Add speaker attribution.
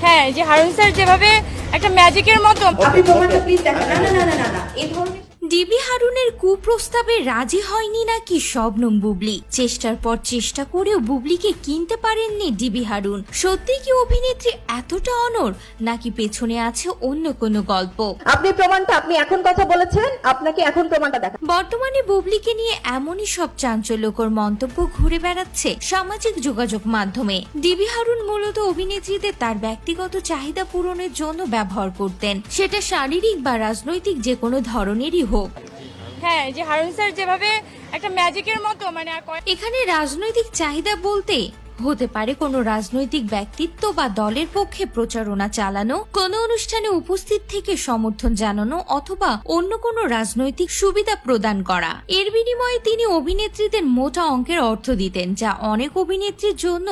Speaker 1: হ্যাঁ, যে হারুন স্যার যেভাবে একটা ম্যাজিকের মতো।
Speaker 2: আপনি প্রমাণটা প্লিজ দেখান। না না না না না না, এই ধরনের
Speaker 3: ডিবি হারুনের কুপ্রস্তাবে রাজি হয়নি নাকি শবনম বুবলি? চেষ্টার পর চেষ্টা করেও বুবলিকে কিনতে পারেননি ডিবি হারুন। সত্যি কি অভিনেত্রী এতটা অনড়, নাকি পেছনে আছে অন্য কোনো গল্প?
Speaker 2: আপনি প্রমাণটা, আপনি এখন কথা বলেছেন, আপনাকে এখন প্রমাণটা দেখান।
Speaker 3: বর্তমানে বুবলিকে নিয়ে এমনই সব চাঞ্চল্যকর মন্তব্য ঘুরে বেড়াচ্ছে সামাজিক যোগাযোগ মাধ্যমে। ডিবি হারুন মূলত অভিনেত্রীদের তার ব্যক্তিগত চাহিদা পূরণের জন্য ব্যবহার করতেন, সেটা শারীরিক বা রাজনৈতিক যে কোনো ধরনেরই হোক।
Speaker 1: হ্যাঁ, যে হারুন স্যার যেভাবে একটা ম্যাজিকের মতো মানে
Speaker 3: এখানে রাজনৈতিক চাহিদা বলতে হতে পারে কোনো রাজনৈতিক ব্যক্তিত্ব বা দলের পক্ষে প্রচারণা চালানো, কোনো অনুষ্ঠানে উপস্থিত থেকে সমর্থন জানানো, অথবা অন্য কোনো রাজনৈতিক সুবিধা প্রদান করা। এর বিনিময়ে তিনি অভিনেত্রীদের মোটা অঙ্কের অর্থ দিতেন, যা অনেক অভিনেত্রীর জন্য